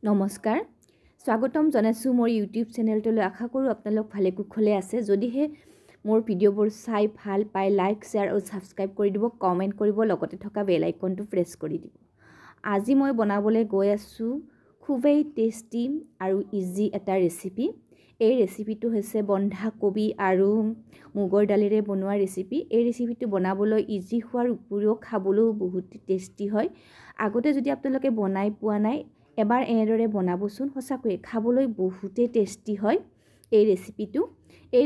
নমস্কাৰ স্বাগতম জনাইছোঁ মোৰ ইউটিউব চেনেলটোলৈ আশা কৰোঁ আপোনালোক ভালে কুশলে আছে যদিহে মোৰ ভিডিঅ'বোৰ চাই ভাল পায় লাইক শ্বেয়াৰ আৰু সাবস্ক্ৰাইব কৰি দিব কমেন্ট কৰিব লগতে থকা বেল আইকনটো প্ৰেছ কৰি দিব আজি মই বনাবলৈ গৈ আছোঁ খুবেই টেষ্টি আৰু ইজি এটা ৰেচিপি এই ৰেচিপিটো হৈছে বন্ধাকবি আৰু মুগৰ দালিৰে বনোৱা ৰেচিপি এই ৰেচিপিটো বনাবলৈ ইজি হোৱাৰ উপৰিও খাবলৈও বহুত টেষ্টি হয় আগতে যদি আপোনালোকে বনাই পোৱা নাই এবাৰ এনেদৰে বনাবচোন সঁচাকৈ খাবলৈ বহুতে টেষ্টি হয় এই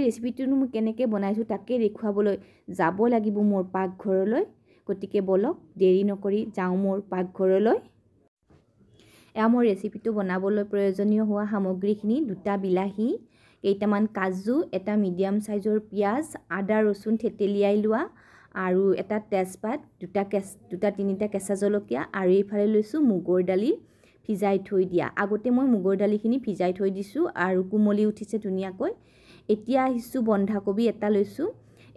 ৰেচিপিটো মই কেনেকৈ বনাইছো তাকে দেখুৱাবলৈ যাব লাগিব মোৰ পাকঘৰলৈ গতিকে বলক দেৰি নকৰি যাওঁ মোৰ পাকঘৰলৈ এয়া মোৰ ৰেচিপিটো বনাবলৈ প্ৰয়োজনীয় হোৱা সামগ্ৰীখিনি দুটা বিলাহী কেইটামান কাজু এটা মিডিয়াম সাইজৰ পিয়াজ আদা ৰসুন থেতেলিয়াই লোৱা আৰু এটা তেজপাত দুটা তিনিটা কেঁচা জলকীয়া আৰু এইফালে লৈছো মুগৰ দালি ভিজাই থৈ দিয়া আগতে মই মুগৰ দালিখিনি ভিজাই থৈ দিছো আৰু কুমলি উঠিছে ধুনিয়াকৈ এতিয়া আহিছো বন্ধাকবি এটা লৈছো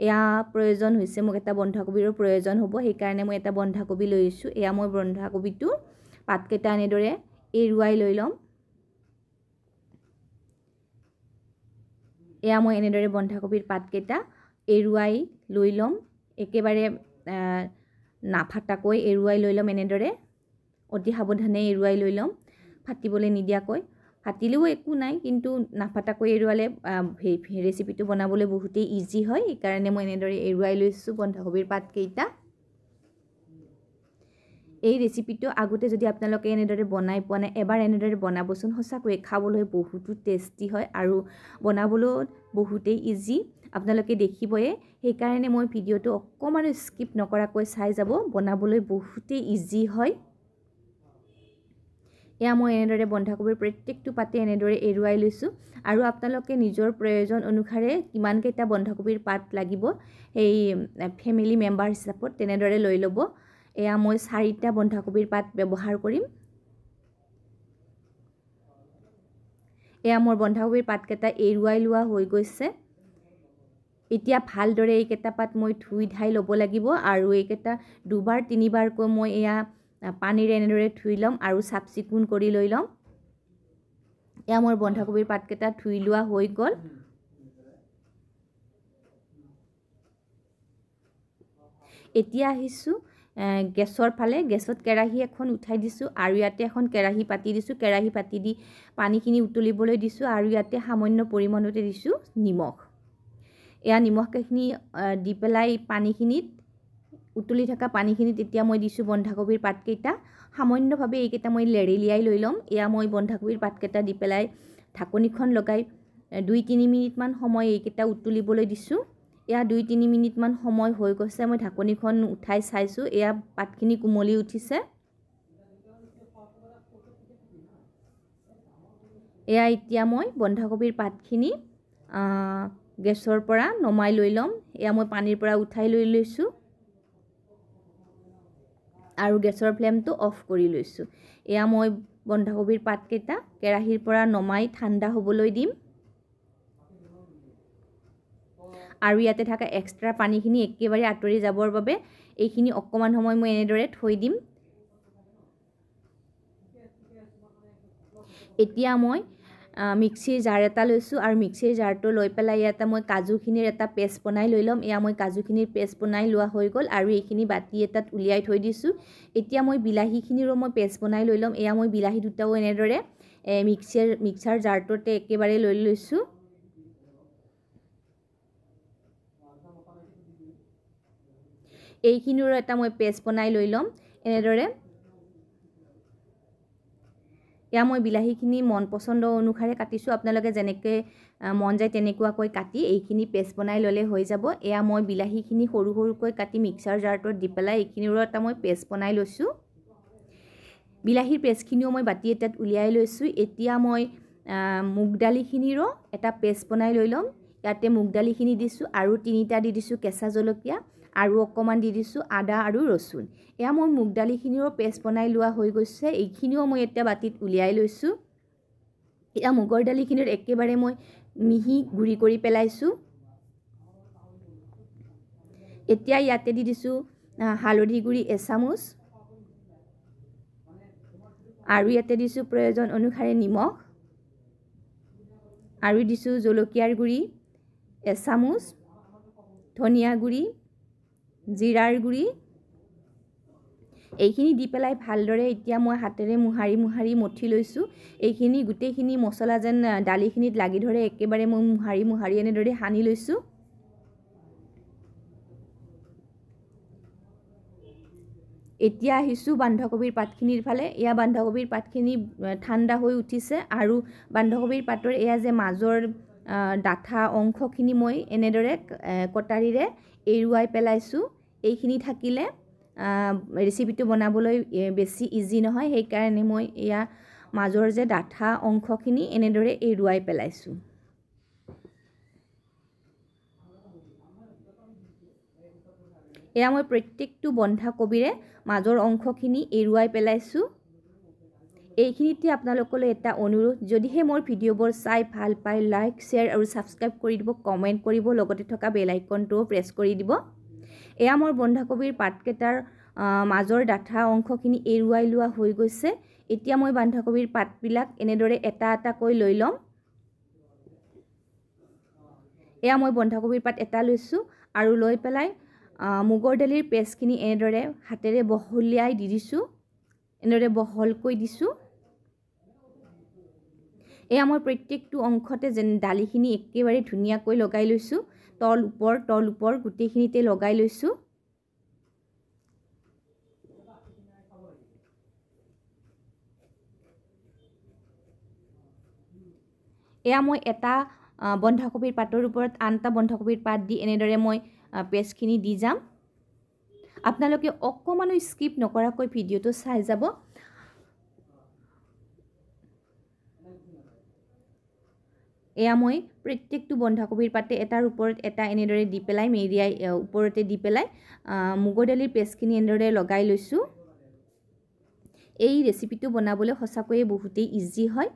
এয়া প্ৰয়োজন হৈছে মোক এটা বন্ধাকবিৰ প্ৰয়োজন হ'ব সেই কাৰণে মই এটা বন্ধাকবি লৈছো এয়া মই বন্ধাকবিটো পাতকেটা এনেদৰে এৰুৱাই লৈ লম এয়া মই এনেদৰে বন্ধাকবিৰ পাতকেটা এৰুৱাই লৈ লম একেবাৰে নাফাটাকৈ এৰুৱাই লৈ লম এনেদৰে অতি সাৱধানে এৰুৱাই লৈ লম ফাটিবলৈ নিদিয়াকৈ ফাটিলেও একো নাই কিন্তু নাফাটাকৈ এৰুৱালে ৰেচিপিটো বনাবলৈ বহুতেই ইজি হয় এই কাৰণে মই এনেদৰে এৰুৱাই লৈছো বন্ধাকবিৰ পাতকেইটা এই ৰেচিপিটো আগতে যদি আপোনালোকে এনেদৰে বনাই পোৱা নাই এবাৰ এনেদৰে বনাবচোন সঁচাকৈ খাবলৈ বহুত টেষ্টি হয় আৰু বনাবলৈ বহুতেই ইজি আপোনালোকে দেখিবয়ে সেই কাৰণে মই ভিডিঅটো অকমান স্কিপ নকৰাকৈ চাই যাব বনাবলৈ বহুতেই ইজি হয় এয়া মই এনেদৰে বন্ধাকবিৰ প্ৰত্যেকটো পাতে এনেদৰে এৰুৱাই লৈছো আৰু আপোনালোকে নিজৰ প্ৰয়োজন অনুসাৰে কিমান কেইটা বন্ধাকবিৰ পাত লাগিব এই ফ্যামিলি মেম্বাৰ হিচাপত তেনেদৰে লৈ লব এয়া মই 4টা বন্ধাকবিৰ পাত ব্যৱহাৰ কৰিম এয়া মোৰ বন্ধাকবিৰ পাতকেটা এৰুৱাই লোৱা হৈ গৈছে এতিয়া ভালদৰে এইকেটা পাত মই ধুই ধাই লব লাগিব আৰু এইকেটা দুবাৰ তিনিবাৰকৈ মই এয়া পানীৰে এনেদৰে ধুই লম আৰু সাবচিকুন কৰি লৈ লম এয়া মোৰ বন্ধাকবিৰ পাতকেটা ধুই লোৱা হৈ গল এতিয়া আহিছো গেছৰ ফালে গেছত কেৰাহী এখন উঠাই দিছো আৰু ইয়াতে এখন কেৰাহী পাতি দিছো কেৰাহী পাতি দি পানীখিনি উতলিবলৈ দিছো আৰু ইয়াতে সামান্য পৰিমাণতে দিছো নিমখ এয়া নিমখখিনি দি পেলাই পানীখিনিত উতলি থকা পানীখিনিত এতিয়া মই দিছো বন্ধাকবিৰ পাতকেটা সামান্যভাৱে এইকেটা মই লেৰেলিয়াই লৈ লম এয়া মই বন্ধাকবিৰ পাতকেটা দি পেলাই ঢাকনিখন লগাই 2-3 মিনিট মান সময় এইকেটা উতলিবলৈ দিছো এয়া 2-3 মিনিট মান সময় হৈ গৈছে মই ঢাকনিখন উঠাই চাইছো এয়া পাতখিনি কুমলি উঠিছে এয়া এতিয়া মই বন্ধাকবিৰ পাতখিনি গেছৰ পৰা নমাই লৈ লম এয়া মই পানীৰ পৰা উঠাই লৈ লৈছো আৰু গেছৰ ফ্লেমটো অফ কৰি লৈছো এয়া মই বন্ধাকবিৰ পাতকেটা কেৰাহীৰ পৰা নমাই ঠাণ্ডা হ'বলৈ দিম আৰু ইয়াতে থকা এক্সট্ৰা পানীখিনি একেবাৰে আঁতৰি যাবৰ বাবে এইখিনি অকমান সময় মই এনেদৰে থৈ দিম এতিয়া মই মিক্সিৰ জাৰ এটা লৈছো আৰু মিক্সিৰ জাৰটো লৈ পেলাই ইয়াতে মই কাজুখিনিৰ এটা পেষ্ট বনাই লৈ লম এয়া মই কাজুখিনিৰ পেষ্ট বনাই লোৱা হৈ গল আৰু এইখিনি বাটি এটাত উলিয়াই থৈ দিছো এতিয়া মই বিলাহীখিনিৰো মই পেষ্ট বনাই লৈ লম এয়া মই বিলাহী দুটাও এনেদৰে মিক্সাৰ জাৰটোতে একেবাৰে লৈ লৈছো এইখিনিৰো এটা মই পেষ্ট বনাই লৈ লম এনেদৰে এয়া মই বিলাহীখিনি মন পছন্দ অনুসাৰে কাটিছো আপোনালোকে যেনেকৈ মন যায় তেনেকুৱাকৈ কাটি এইখিনি পেষ্ট বনাই ললে হৈ যাব এয়া মই বিলাহীখিনি সৰু সৰুকৈ কাটি মিক্সাৰ জাৰটোত দি পেলাই এইখিনিৰো এটা মই পেষ্ট বনাই লৈছো বিলাহীৰ পেষ্টখিনিও মই বাটি এটাত উলিয়াই লৈছো এতিয়া মই মুগ দালিখিনিৰো এটা পেষ্ট বনাই লৈ লম ইয়াতে মুগ দালিখিনি দিছো আৰু 3টা দি দিছো কেঁচা জলকীয়া আৰু অকমান দি দিছো আদা আৰু ৰসুন এয়া মই মুগ দালিখিনিৰো পেষ্ট বনাই লোৱা হৈ গৈছে এইখিনিও মই এটা বাটিত উলিয়াই লৈছো এয়া মুগৰ দালিখিনিৰ একেবাৰে মই মিহি গুৰি কৰি পেলাইছো এতিয়া ইয়াতে দি দিছো হালধি গুৰি এচামুচ আৰু ইয়াতে দিছোঁ প্ৰয়োজন অনুসাৰে নিমখ আৰু দিছোঁ জলকীয়াৰ গুড়ি এচামুচ ধনিয়া গুড়ি জিৰাৰ গুড়ি এইখিনি দি পেলাই ভালদৰে এতিয়া মই হাতেৰে মোহাৰি মঠি লৈছোঁ এইখিনি গোটেইখিনি মছলা যেন দালিখিনিত লাগি ধৰে একেবাৰে মই মোহাৰি এনেদৰে সানি লৈছোঁ এতিয়া আহিছোঁ বন্ধাকবিৰ পাতখিনিৰ ফালে এয়া বন্ধাকবিৰ পাতখিনি ঠাণ্ডা হৈ উঠিছে আৰু বন্ধাকবিৰ পাতৰ এয়া যে মাজৰ ডাঠা অংশখিনি মই এনেদৰে কটাৰীৰে এৰুৱাই পেলাইছোঁ এইখিনি থাকিলে ৰেচিপিটো বনাবলৈ বেছি ইজি নহয় সেইকাৰণে মই এয়া মাজৰ যে ডাঠা অংশখিনি এনেদৰে এৰুৱাই পেলাইছোঁ এয়া মই প্ৰত্যেকটো বন্ধাকবিৰে মাজৰ অংশখিনি এৰুৱাই পেলাইছোঁ এইখিনিতে আপোনালোকলৈ এটা অনুৰোধ যদিহে মোৰ ভিডিঅ'বোৰ চাই ভাল পায় লাইক শ্বেয়াৰ আৰু ছাবস্ক্ৰাইব কৰি দিব কমেণ্ট কৰিব লগতে থকা বেল আইকনটো প্ৰেছ কৰি দিব এয়া মোৰ বন্ধাকবিৰ পাতকেইটাৰ মাজৰ ডাঠা অংশখিনি এৰুৱাই লোৱা হৈ গৈছে এতিয়া মই বন্ধাকবিৰ পাতবিলাক এনেদৰে এটা এটাকৈ লৈ ল'ম এয়া মই বন্ধাকবিৰ পাত এটা লৈছোঁ আৰু লৈ পেলাই মুগৰ দালিৰ পেষ্টখিনি এনেদৰে হাতেৰে বহলিয়াই দি দিছোঁ এনেদৰে বহলকৈ দিছোঁ এয়া মই প্ৰত্যেকটো অংশতে যেন দালিখিনি একেবাৰে ধুনীয়াকৈ লগাই লৈছোঁ তল ওপৰ গোটেইখিনিতে লগাই লৈছোঁ এয়া মই এটা বন্ধাকবিৰ পাতৰ ওপৰত আনটা বন্ধাকবিৰ পাত দি এনেদৰে মই পেষ্টখিনি দি যাম আপোনালোকে অকমানো স্কিপ নকৰাকৈ ভিডিঅ'টো চাই যাব এয়া মই প্ৰত্যেকটো বন্ধাকবিৰ পাতে এটাৰ ওপৰত এটা এনেদৰে দি পেলাই মেৰিয়াই ওপৰতে দি পেলাই মুগৰ দালিৰ পেষ্টখিনি এনেদৰে লগাই লৈছোঁ এই ৰেচিপিটো বনাবলৈ সঁচাকৈয়ে বহুতেই ইজি হয়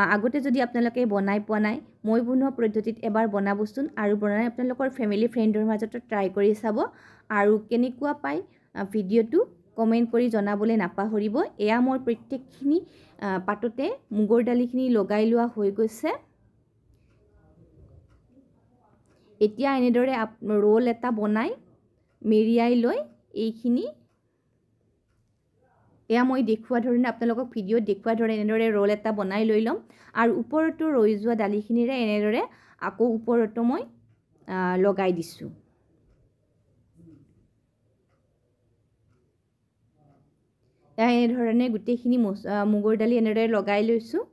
আগতে যদি আপোনালোকে বনাই পোৱা নাই মই বনোৱা পদ্ধতিত এবাৰ বনাবচোন আৰু বনাই আপোনালোকৰ ফেমিলি ফ্ৰেণ্ডৰ মাজত ট্ৰাই কৰি চাব আৰু কেনেকুৱা পায় ভিডিঅ'টো কমেণ্ট কৰি জনাবলৈ নাপাহৰিব এয়া মোৰ প্ৰত্যেকখিনি পাততে মুগৰ দালিখিনি লগাই লোৱা হৈ গৈছে এতিয়া এনেদৰে ৰোল এটা বনাই মেৰিয়াই লৈ এইখিনি এয়া মই দেখুৱা ধৰণে আপোনালোকক ভিডিঅ'ত দেখুৱা ধৰণে এনেদৰে ৰোল এটা বনাই লৈ ল'ম আৰু ওপৰতো ৰৈ যোৱা দালিখিনিৰে এনেদৰে আকৌ ওপৰতো মই লগাই দিছোঁ এয়া এনেধৰণে গোটেইখিনি মুগৰ দালি এনেদৰে লগাই লৈছোঁ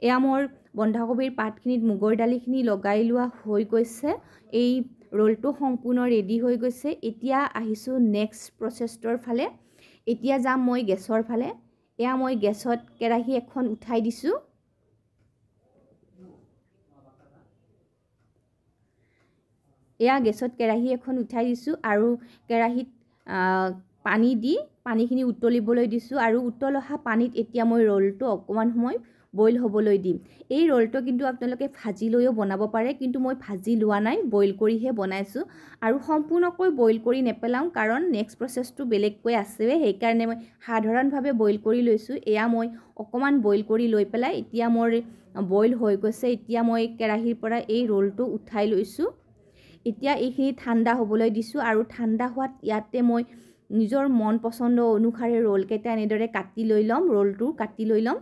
এয়া মোৰ বন্ধাকবিৰ পাতখিনিত মুগৰ দালিখিনি লগাই লোৱা হৈ গৈছে এই ৰোলটো সম্পূৰ্ণ ৰেডি হৈ গৈছে এতিয়া আহিছোঁ নেক্সট প্ৰচেছটোৰ ফালে এতিয়া যাম মই গেছৰ ফালে এয়া মই গেছত কেৰাহী এখন উঠাই দিছোঁ এয়া গেছত কেৰাহী এখন উঠাই দিছোঁ আৰু কেৰাহীত পানী দি পানীখিনি উতলিবলৈ দিছোঁ আৰু উতল অহা পানীত এতিয়া মই ৰোলটো অকণমান সময় বইল হ'বলৈ দিম এই ৰোলটো কিন্তু আপোনালোকে ভাজি লৈও বনাব পাৰে কিন্তু মই ভাজি লোৱা নাই বইল কৰিহে বনাইছোঁ আৰু সম্পূৰ্ণকৈ বইল কৰি নেপেলাওঁ কাৰণ নেক্সট প্ৰচেছটো বেলেগকৈ আছে সেইকাৰণে মই সাধাৰণভাৱে বইল কৰি লৈছোঁ এয়া মই অকণমান বইল কৰি লৈ পেলাই এতিয়া মোৰ বইল হৈ গৈছে এতিয়া মই কেৰাহীৰ পৰা এই ৰোলটো উঠাই লৈছোঁ এতিয়া এইখিনি ঠাণ্ডা হ'বলৈ দিছোঁ আৰু ঠাণ্ডা হোৱাত ইয়াতে মই নিজৰ মন পছন্দ অনুসাৰে ৰোলকেইটা এনেদৰে কাটি লৈ ল'ম ৰোলটো কাটি লৈ ল'ম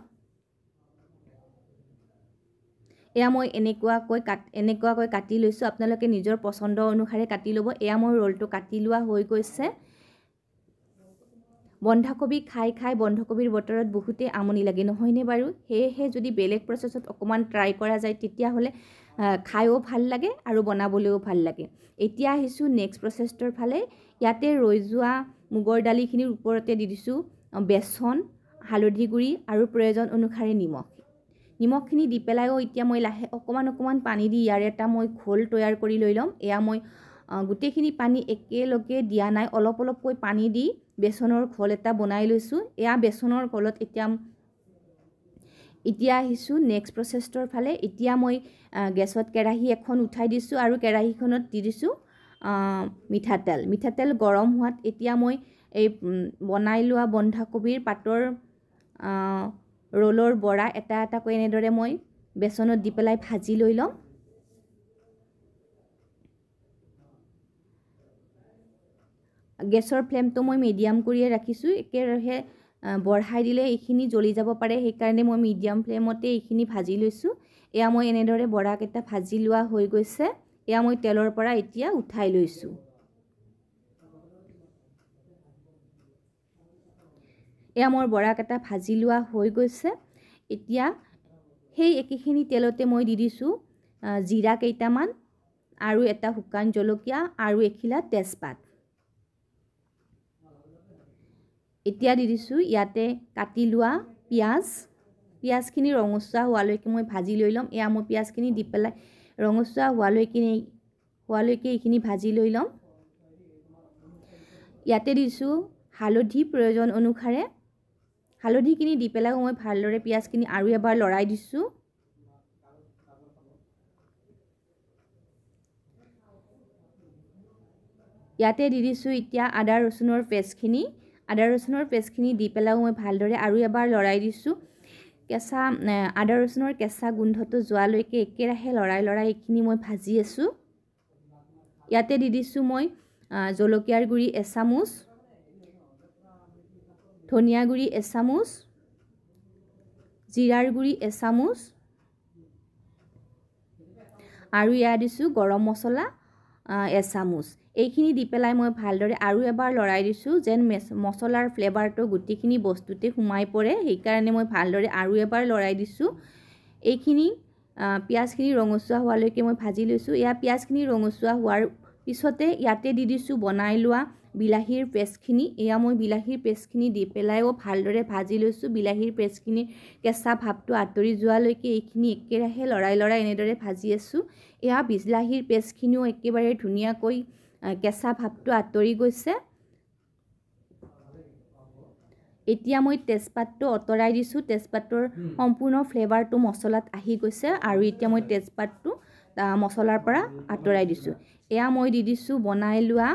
এয়া মই এনেকুৱাকৈ কাটি লৈছোঁ আপোনালোকে নিজৰ পছন্দ অনুসাৰে কাটি ল'ব এয়া মই ৰোলটো কাটি লোৱা হৈ গৈছে বন্ধাকবি খাই বন্ধাকবিৰ বতৰত বহুতে আমনি লাগে নহয়নে বাৰু সেয়েহে যদি বেলেগ প্ৰচেছত অকণমান ট্ৰাই কৰা যায় তেতিয়াহ'লে খাইও ভাল লাগে আৰু বনাবলৈও ভাল লাগে এতিয়া আহিছোঁ নেক্সট প্ৰচেছটোৰ ফালে ইয়াতে ৰৈ যোৱা মুগৰ দালিখিনিৰ ওপৰতে দি দিছোঁ বেচন হালধি গুড়ি আৰু প্ৰয়োজন অনুসাৰে নিমখখিনি দি পেলাইও এতিয়া মই অকণমান পানী দি ইয়াৰ এটা মই ঘোল তৈয়াৰ কৰি লৈ ল'ম এয়া মই গোটেইখিনি পানী একেলগে দিয়া নাই অলপকৈ পানী দি বেচনৰ ঘোল এটা বনাই লৈছোঁ এয়া বেচনৰ ঘোলত এতিয়া আহিছোঁ নেক্সট প্ৰচেছটোৰ ফালে এতিয়া মই গেছত কেৰাহী এখন উঠাই দিছোঁ আৰু কেৰাহীখনত দি দিছোঁ মিঠাতেল গৰম হোৱাত এতিয়া মই এই বনাই লোৱা বন্ধাকবিৰ পাতৰ ৰোলৰ বৰা এটা এটাকৈ এনেদৰে মই বেচনত দি পেলাই ভাজি লৈ ল'ম। গেছৰ ফ্লেমটো মই মিডিয়াম কৰিয়ে ৰাখিছোঁ, একেৰাহে বঢ়াই দিলে এইখিনি জ্বলি যাব পাৰে, সেইকাৰণে মই মিডিয়াম ফ্লেমতে এইখিনি ভাজি লৈছোঁ। এয়া মই এনেদৰে বৰাকেইটা ভাজি লোৱা হৈ গৈছে, এয়া মই তেলৰ পৰা এতিয়া উঠাই লৈছোঁ। এয়া মোৰ বৰাকেইটা ভাজি লোৱা হৈ গৈছে। এতিয়া সেই একেখিনি তেলতে মই দি দিছোঁ জিৰা কেইটামান আৰু এটা শুকান জলকীয়া আৰু এখিলা তেজপাত। এতিয়া দি দিছোঁ ইয়াতে কাটি লোৱা পিঁয়াজখিনি ৰঙচুৱা হোৱালৈকে মই ভাজি লৈ ল'ম। এয়া মই পিঁয়াজখিনি দি পেলাই ৰঙচুৱা হোৱালৈকে এইখিনি ভাজি লৈ ল'ম। ইয়াতে দিছোঁ হালধি প্ৰয়োজন অনুসাৰে, হালধিখিনি দি পেলাই মই ভালদৰে পিঁয়াজখিনি আৰু এবাৰ লৰাই দিছোঁ। ইয়াতে দি দিছোঁ এতিয়া আদা ৰচুনৰ পেষ্টখিনি দি পেলাইও মই ভালদৰে আৰু এবাৰ লৰাই দিছোঁ। আদা ৰচুনৰ কেঁচা গোন্ধটো যোৱালৈকে একেৰাহে লৰাই এইখিনি মই ভাজি আছোঁ। ইয়াতে দি দিছোঁ মই জলকীয়াৰ গুড়ি এচামুচ, ধনিয়া গুড়ি এচামুচ, জিৰাৰ গুড়ি এচামুচ আৰু ইয়াত দিছোঁ গৰম মছলা এচামুচ। এইখিনি দি পেলাই মই ভালদৰে আৰু এবাৰ লৰাই দিছোঁ, যেন মছলাৰ ফ্লেভাৰটো গোটেইখিনি বস্তুতে সোমাই পৰে, সেইকাৰণে মই ভালদৰে আৰু এবাৰ লৰাই দিছোঁ। এইখিনি পিঁয়াজখিনি ৰঙচুৱা হোৱালৈকে মই ভাজি লৈছোঁ। এয়া পিঁয়াজখিনি ৰঙচুৱা হোৱাৰ পিছতে ইয়াতে দি দিছোঁ বনাই লোৱা বিলাহীৰ পেষ্টখিনি। এয়া মই বিলাহীৰ পেষ্টখিনি দি পেলাইও ভালদৰে ভাজি লৈছোঁ। বিলাহীৰ পেষ্টখিনিৰ কেঁচা ভাৱটো আঁতৰি যোৱালৈকে এইখিনি একেৰাহে লৰাই এনেদৰে ভাজি আছোঁ। এয়া বিলাহীৰ পেষ্টখিনিও একেবাৰে ধুনীয়াকৈ কেঁচা ভাৱটো আঁতৰি গৈছে। এতিয়া মই তেজপাতটো আঁতৰাই দিছোঁ, তেজপাতৰ সম্পূৰ্ণ ফ্লেভাৰটো মছলাত আহি গৈছে আৰু এতিয়া মই তেজপাতটো মছলাৰ পৰা আঁতৰাই দিছোঁ। এয়া মই দি দিছোঁ বনাই লোৱা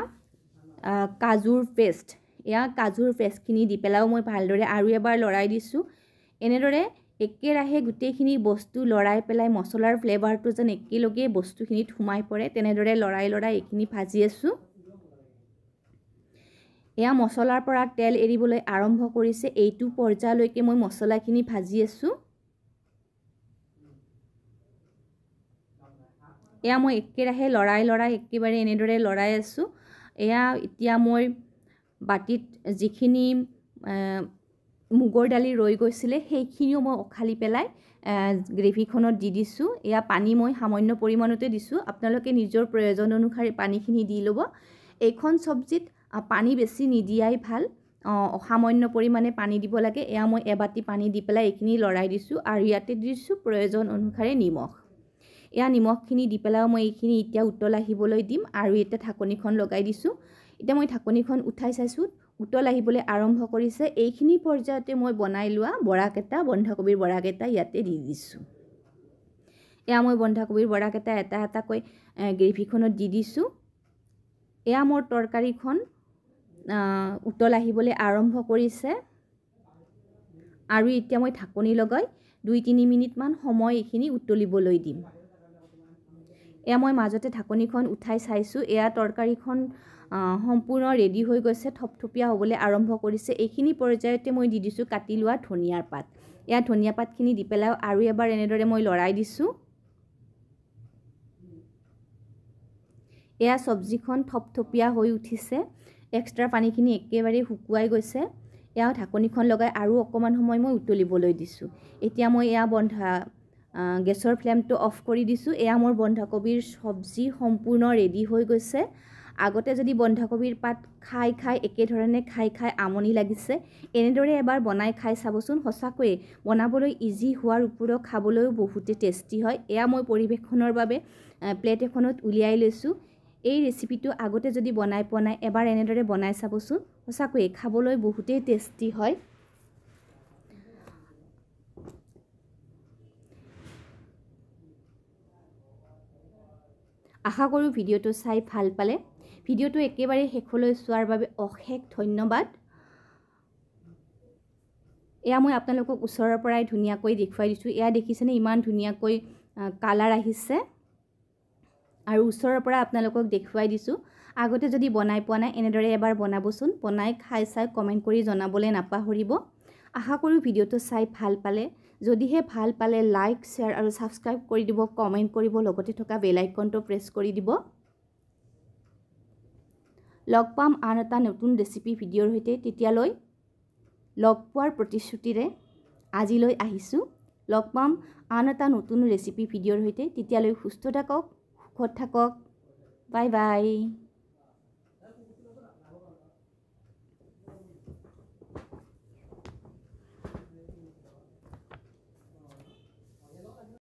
কাজুৰ পেষ্ট। এয়া কাজুৰ পেষ্টখিনি দি পেলাইও মই ভালদৰে আৰু এবাৰ লৰাই দিছোঁ। এনেদৰে একেৰাহে গোটেইখিনি বস্তু লৰাই পেলাই মছলাৰ ফ্লেভাৰটো যেন একেলগে বস্তুখিনিত সোমাই পৰে, তেনেদৰে লৰাই এইখিনি ভাজি আছোঁ। এয়া মছলাৰ পৰা তেল এৰিবলৈ আৰম্ভ কৰিছে, এইটো পৰ্যায়লৈকে মই মছলাখিনি ভাজি আছোঁ। এয়া মই একেৰাহে লৰাই একেবাৰে এনেদৰে লৰাই আছোঁ। এয়া এতিয়া মই বাটিত যিখিনি মুগৰ দালি ৰৈ গৈছিলে সেইখিনিও মই উখালি পেলাই গ্ৰেভিখনত দি দিছোঁ। এয়া পানী মই সামান্য পৰিমাণতে দিছোঁ, আপোনালোকে নিজৰ প্ৰয়োজন অনুসাৰে পানীখিনি দি ল'ব। এইখন চব্জিত পানী বেছি নিদিয়াই ভাল, সামান্য পৰিমাণে পানী দিব লাগে। এয়া মই এবাটি পানী দি পেলাই এইখিনি লৰাই দিছোঁ আৰু ইয়াতে দিছোঁ প্ৰয়োজন অনুসাৰে নিমখ। এয়া নিমখখিনি দি পেলাইও মই এইখিনি এতিয়া উতল আহিবলৈ দিম আৰু এতিয়া ঢাকনিখন লগাই দিছোঁ। এতিয়া মই ঢাকনিখন উঠাই চাইছোঁ, উতল আহিবলৈ আৰম্ভ কৰিছে। এইখিনি পৰ্যায়তে মই বনাই লোৱা বন্ধাকবিৰ বৰাকেইটা ইয়াতে দি দিছোঁ। এয়া মই বন্ধাকবিৰ বৰাকেইটা এটা এটাকৈ গ্ৰেভিখনত দি দিছোঁ। এয়া মোৰ তৰকাৰীখন উতল আহিবলৈ আৰম্ভ কৰিছে আৰু এতিয়া মই ঢাকনি লগাই 2-3 মিনিটমান সময় এইখিনি উতলিবলৈ দিম। এয়া মই মাজতে ঢাকনিখন উঠাই চাইছোঁ, এয়া তৰকাৰীখন সম্পূৰ্ণ ৰেডি হৈ গৈছে, থপথপীয়া হ'বলৈ আৰম্ভ কৰিছে। এইখিনি পৰ্যায়তে মই দি দিছোঁ কাটি লোৱা ধনিয়াৰ পাত। এয়া ধনিয়া পাতখিনি দি পেলাই আৰু এবাৰ এনেদৰে মই লৰাই দিছোঁ। এয়া চব্জিখন থপথপীয়া হৈ উঠিছে, এক্সট্ৰা পানীখিনি একেবাৰে শুকুৱাই গৈছে। এয়া ঢাকনিখন লগাই আৰু অকণমান সময় মই উতলিবলৈ দিছোঁ। এতিয়া মই এয়া গেছৰ ফ্লেমটো অফ কৰি দিছোঁ। এয়া মোৰ বন্ধাকবিৰ চব্জি সম্পূৰ্ণ ৰেডি হৈ গৈছে। আগতে যদি বন্ধাকবিৰ পাত খাই একেধৰণে খাই আমনি লাগিছে, এনেদৰে এবাৰ বনাই খাই চাবচোন। সঁচাকৈয়ে বনাবলৈ ইজি হোৱাৰ উপৰিও খাবলৈও বহুতে টেষ্টি হয়। এয়া মই পৰিৱেশনৰ বাবে প্লেট এখনত উলিয়াই লৈছোঁ। এই ৰেচিপিটো আগতে যদি বনাই পোৱা নাই, এবাৰ এনেদৰে বনাই চাবচোন, সঁচাকৈয়ে খাবলৈ বহুতেই টেষ্টি হয়। আশা কৰোঁ ভিডিঅ'টো চাই ভাল পালে। ভিডিঅ'টো একেবাৰে শেষলৈ চোৱাৰ বাবে অশেষ ধন্যবাদ। এয়া মই আপোনালোকক ওচৰৰ পৰাই ধুনীয়াকৈ দেখুৱাই দিছোঁ। এয়া দেখিছেনে ইমান ধুনীয়াকৈ কালাৰ আহিছে আৰু ওচৰৰ পৰা আপোনালোকক দেখুৱাই দিছোঁ। আগতে যদি বনাই পোৱা নাই এনেদৰে এবাৰ বনাবচোন, বনাই খাই চাই কমেণ্ট কৰি জনাবলৈ নাপাহৰিব। আশা কৰোঁ ভিডিঅ'টো চাই ভাল পালে। যদিহে ভাল পালে লাইক শ্বেয়াৰ আৰু ছাবস্ক্ৰাইব কৰি দিব, কমেণ্ট কৰিব, লগতে থকা বেল আইকনটো প্ৰেছ কৰি দিব। লগ পাম আন এটা নতুন ৰেচিপি ভিডিঅ'ৰ সৈতে। তেতিয়ালৈ লগ পোৱাৰ প্ৰতিশ্ৰুতিৰে আজিলৈ আহিছোঁ। লগ পাম আন এটা নতুন ৰেচিপি ভিডিঅ'ৰ সৈতে। তেতিয়ালৈ সুস্থ থাকক, সুখত থাকক। Bye bye.